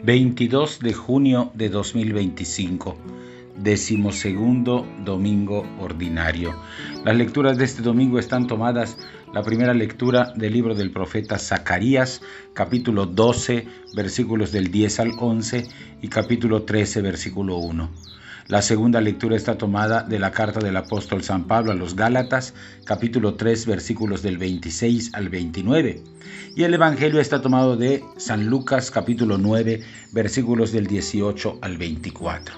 22 de junio de 2025, 12º domingo ordinario. Las lecturas de este domingo están tomadas, la primera lectura del libro del profeta Zacarías, capítulo 12, versículos del 10 al 11 y capítulo 13, versículo 1. La segunda lectura está tomada de la carta del apóstol San Pablo a los Gálatas, capítulo 3, versículos del 26 al 29. Y el Evangelio está tomado de San Lucas, capítulo 9, versículos del 18 al 24.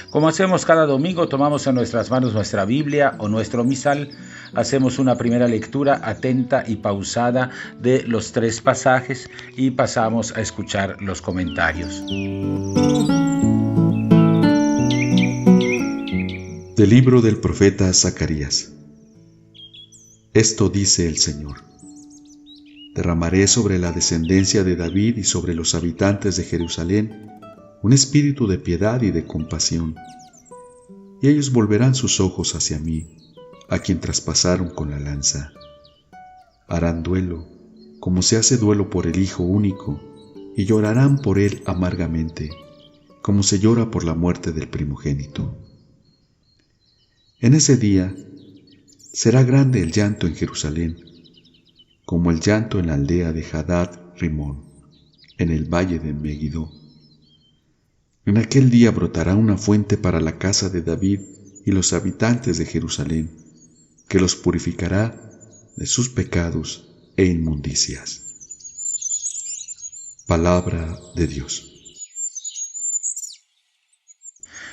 Como hacemos cada domingo, tomamos en nuestras manos nuestra Biblia o nuestro misal, hacemos una primera lectura atenta y pausada de los 3 pasajes y pasamos a escuchar los comentarios. Del libro del profeta Zacarías. Esto dice el Señor: derramaré sobre la descendencia de David y sobre los habitantes de Jerusalén un espíritu de piedad y de compasión, y ellos volverán sus ojos hacia mí, a quien traspasaron con la lanza. Harán duelo, como se hace duelo por el hijo único, y llorarán por él amargamente, como se llora por la muerte del primogénito. En ese día será grande el llanto en Jerusalén, como el llanto en la aldea de Hadad Rimón, en el valle de Megiddo. En aquel día brotará una fuente para la casa de David y los habitantes de Jerusalén, que los purificará de sus pecados e inmundicias. Palabra de Dios.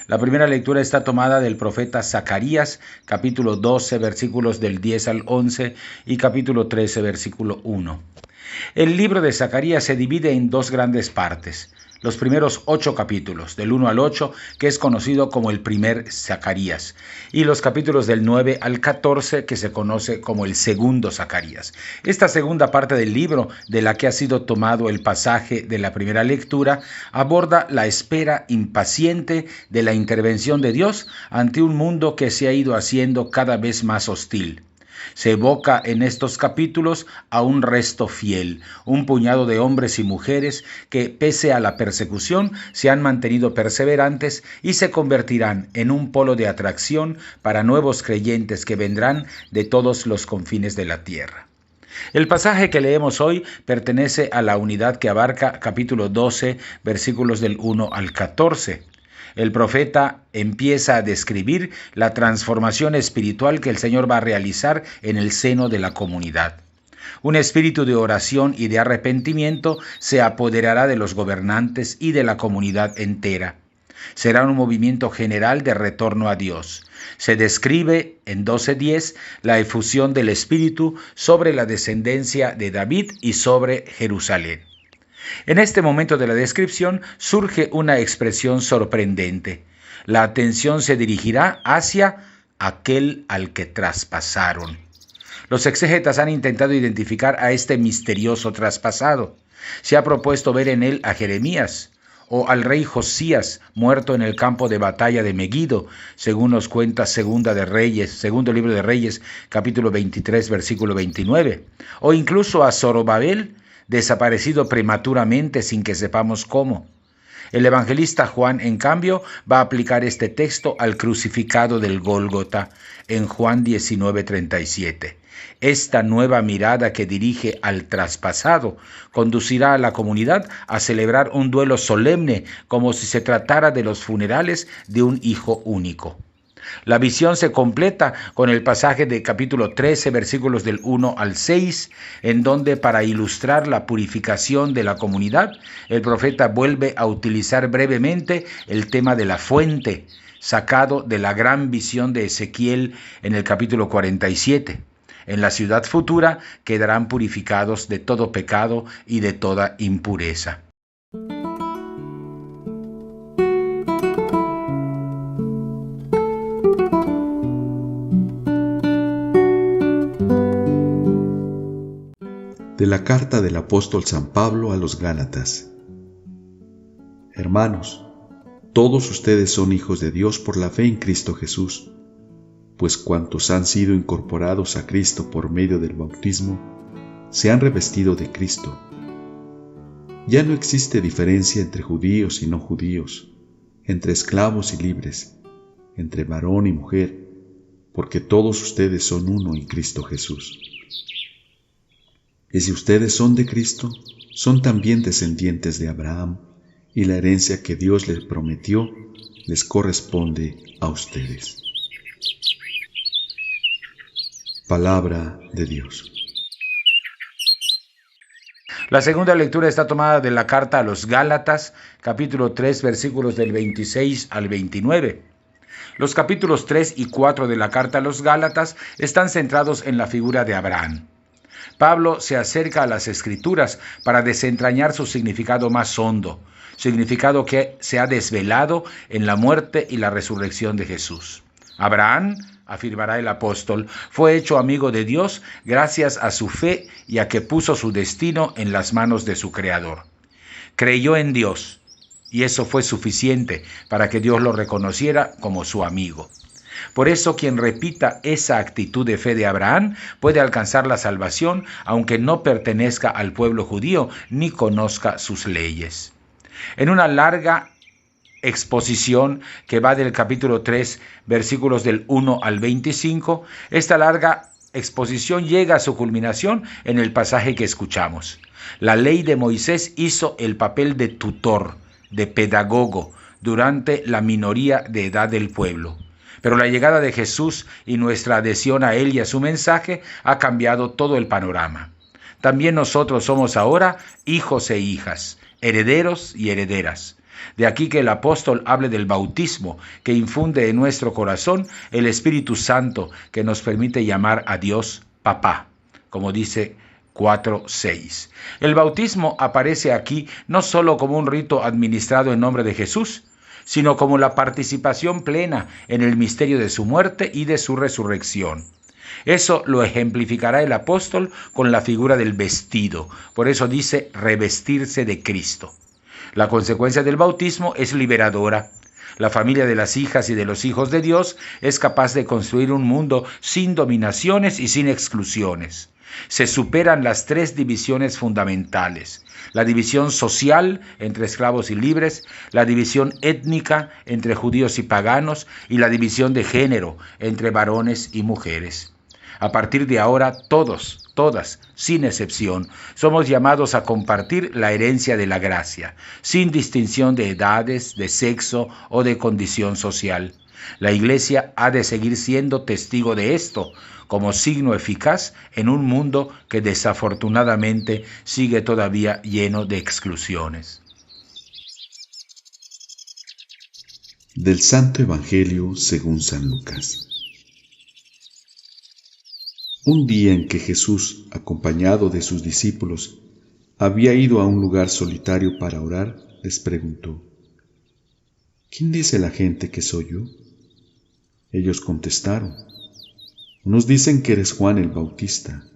La primera lectura está tomada del profeta Zacarías, capítulo 12, versículos del 10 al 11 y capítulo 13, versículo 1. El libro de Zacarías se divide en 2 grandes partes. Los primeros 8 capítulos, del 1 al 8, que es conocido como el primer Zacarías, y los capítulos del 9 al 14, que se conoce como el segundo Zacarías. Esta segunda parte del libro, de la que ha sido tomado el pasaje de la primera lectura, aborda la espera impaciente de la intervención de Dios ante un mundo que se ha ido haciendo cada vez más hostil. Se evoca en estos capítulos a un resto fiel, un puñado de hombres y mujeres que, pese a la persecución, se han mantenido perseverantes y se convertirán en un polo de atracción para nuevos creyentes que vendrán de todos los confines de la tierra. El pasaje que leemos hoy pertenece a la unidad que abarca capítulo 12, versículos del 1 al 14. El profeta empieza a describir la transformación espiritual que el Señor va a realizar en el seno de la comunidad. Un espíritu de oración y de arrepentimiento se apoderará de los gobernantes y de la comunidad entera. Será un movimiento general de retorno a Dios. Se describe en 12:10 la efusión del Espíritu sobre la descendencia de David y sobre Jerusalén. En este momento de la descripción surge una expresión sorprendente. La atención se dirigirá hacia aquel al que traspasaron. Los exégetas han intentado identificar a este misterioso traspasado. Se ha propuesto ver en él a Jeremías o al rey Josías, muerto en el campo de batalla de Megiddo, según nos cuenta segundo libro de Reyes, capítulo 23, versículo 29, o incluso a Zorobabel, desaparecido prematuramente sin que sepamos cómo. El evangelista Juan, en cambio, va a aplicar este texto al crucificado del Gólgota en Juan 19:37. Esta nueva mirada que dirige al traspasado conducirá a la comunidad a celebrar un duelo solemne, como si se tratara de los funerales de un hijo único. La visión se completa con el pasaje de capítulo 13, versículos del 1 al 6, en donde, para ilustrar la purificación de la comunidad, el profeta vuelve a utilizar brevemente el tema de la fuente, sacado de la gran visión de Ezequiel en el capítulo 47. En la ciudad futura quedarán purificados de todo pecado y de toda impureza. De la carta del apóstol San Pablo a los Gálatas. Hermanos, todos ustedes son hijos de Dios por la fe en Cristo Jesús, pues cuantos han sido incorporados a Cristo por medio del bautismo, se han revestido de Cristo. Ya no existe diferencia entre judíos y no judíos, entre esclavos y libres, entre varón y mujer, porque todos ustedes son uno en Cristo Jesús. Y si ustedes son de Cristo, son también descendientes de Abraham, y la herencia que Dios les prometió les corresponde a ustedes. Palabra de Dios. La segunda lectura está tomada de la carta a los Gálatas, capítulo 3, versículos del 26 al 29. Los capítulos 3 y 4 de la carta a los Gálatas están centrados en la figura de Abraham. Pablo se acerca a las Escrituras para desentrañar su significado más hondo, significado que se ha desvelado en la muerte y la resurrección de Jesús. Abraham, afirmará el apóstol, fue hecho amigo de Dios gracias a su fe y a que puso su destino en las manos de su Creador. Creyó en Dios y eso fue suficiente para que Dios lo reconociera como su amigo. Por eso quien repita esa actitud de fe de Abraham puede alcanzar la salvación aunque no pertenezca al pueblo judío ni conozca sus leyes. En una larga exposición que va del capítulo 3, versículos del 1 al 25, esta larga exposición llega a su culminación en el pasaje que escuchamos. La ley de Moisés hizo el papel de tutor, de pedagogo, durante la minoría de edad del pueblo. Pero la llegada de Jesús y nuestra adhesión a Él y a su mensaje ha cambiado todo el panorama. También nosotros somos ahora hijos e hijas, herederos y herederas. De aquí que el apóstol hable del bautismo, que infunde en nuestro corazón el Espíritu Santo, que nos permite llamar a Dios Papá, como dice 4:6. El bautismo aparece aquí no solo como un rito administrado en nombre de Jesús, sino como la participación plena en el misterio de su muerte y de su resurrección. Eso lo ejemplificará el apóstol con la figura del vestido. Por eso dice revestirse de Cristo. La consecuencia del bautismo es liberadora. La familia de las hijas y de los hijos de Dios es capaz de construir un mundo sin dominaciones y sin exclusiones. Se superan las tres divisiones fundamentales: la división social entre esclavos y libres, la división étnica entre judíos y paganos y la división de género entre varones y mujeres. A partir de ahora, todas, sin excepción, somos llamados a compartir la herencia de la gracia, sin distinción de edades, de sexo o de condición social. La Iglesia ha de seguir siendo testigo de esto, como signo eficaz en un mundo que desafortunadamente sigue todavía lleno de exclusiones. Del Santo Evangelio según San Lucas. Un día en que Jesús, acompañado de sus discípulos, había ido a un lugar solitario para orar, les preguntó: ¿Quién dice la gente que soy yo? Ellos contestaron: unos dicen que eres Juan el Bautista,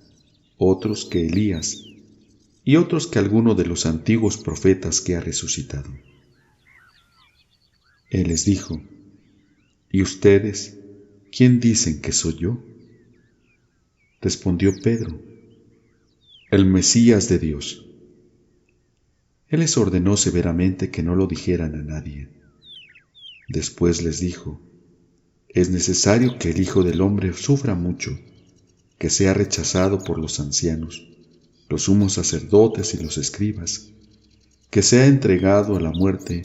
otros que Elías, y otros que alguno de los antiguos profetas que ha resucitado. Él les dijo: ¿y ustedes, quién dicen que soy yo? Respondió Pedro: el Mesías de Dios. Él les ordenó severamente que no lo dijeran a nadie. Después les dijo: es necesario que el Hijo del Hombre sufra mucho, que sea rechazado por los ancianos, los sumos sacerdotes y los escribas, que sea entregado a la muerte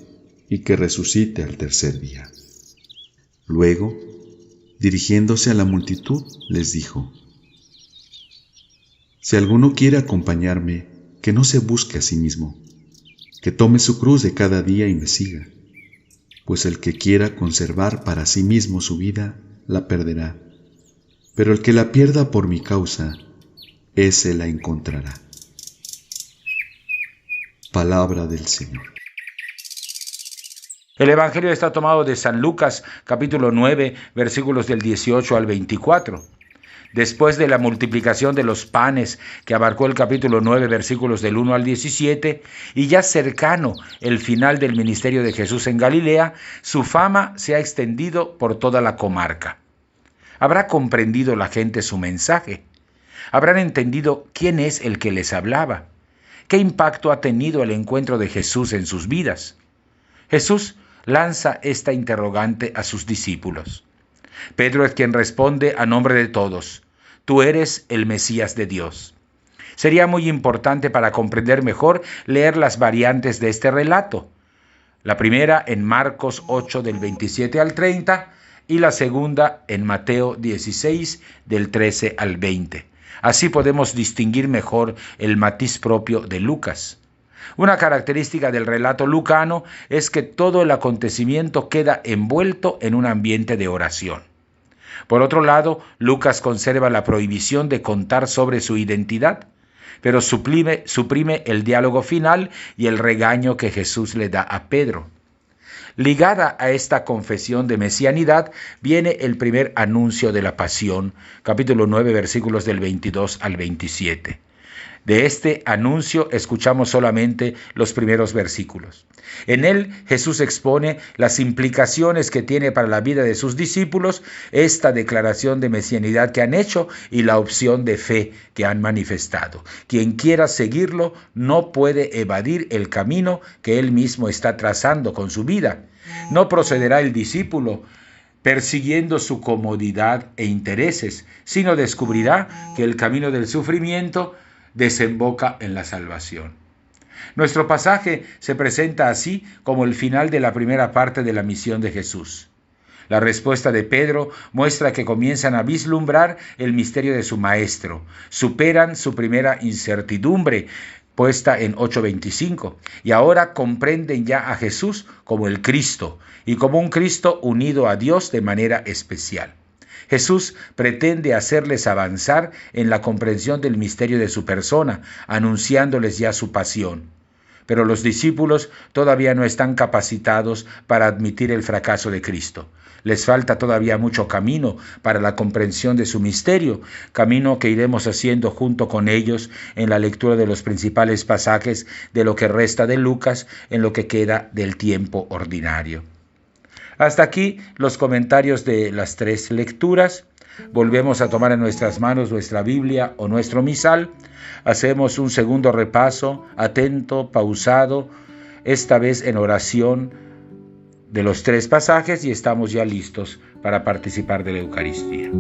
y que resucite al tercer día. Luego, dirigiéndose a la multitud, les dijo: si alguno quiere acompañarme, que no se busque a sí mismo, que tome su cruz de cada día y me siga, pues el que quiera conservar para sí mismo su vida, la perderá, pero el que la pierda por mi causa, ese la encontrará. Palabra del Señor. El Evangelio está tomado de San Lucas, capítulo 9, versículos del 18 al 24. Después de la multiplicación de los panes, que abarcó el capítulo 9, versículos del 1 al 17, y ya cercano el final del ministerio de Jesús en Galilea, su fama se ha extendido por toda la comarca. ¿Habrá comprendido la gente su mensaje? ¿Habrán entendido quién es el que les hablaba? ¿Qué impacto ha tenido el encuentro de Jesús en sus vidas? Jesús lanza esta interrogante a sus discípulos. Pedro es quien responde a nombre de todos: tú eres el Mesías de Dios. Sería muy importante para comprender mejor leer las variantes de este relato. La primera en Marcos 8 del 27 al 30 y la segunda en Mateo 16 del 13 al 20. Así podemos distinguir mejor el matiz propio de Lucas. Una característica del relato lucano es que todo el acontecimiento queda envuelto en un ambiente de oración. Por otro lado, Lucas conserva la prohibición de contar sobre su identidad, pero suprime el diálogo final y el regaño que Jesús le da a Pedro. Ligada a esta confesión de mesianidad viene el primer anuncio de la pasión, capítulo 9, versículos del 22 al 27. De este anuncio escuchamos solamente los primeros versículos. En él Jesús expone las implicaciones que tiene para la vida de sus discípulos esta declaración de mesianidad que han hecho y la opción de fe que han manifestado. Quien quiera seguirlo no puede evadir el camino que él mismo está trazando con su vida. No procederá el discípulo persiguiendo su comodidad e intereses, sino descubrirá que el camino del sufrimiento desemboca en la salvación. Nuestro pasaje se presenta así como el final de la primera parte de la misión de Jesús. La respuesta de Pedro muestra que comienzan a vislumbrar el misterio de su maestro, superan su primera incertidumbre puesta en 8:25 y ahora comprenden ya a Jesús como el Cristo y como un Cristo unido a Dios de manera especial. Jesús pretende hacerles avanzar en la comprensión del misterio de su persona, anunciándoles ya su pasión. Pero los discípulos todavía no están capacitados para admitir el fracaso de Cristo. Les falta todavía mucho camino para la comprensión de su misterio, camino que iremos haciendo junto con ellos en la lectura de los principales pasajes de lo que resta de Lucas en lo que queda del tiempo ordinario. Hasta aquí los comentarios de las tres lecturas. Volvemos a tomar en nuestras manos nuestra Biblia o nuestro misal. Hacemos un segundo repaso, atento, pausado, esta vez en oración de los tres pasajes y estamos ya listos para participar de la Eucaristía.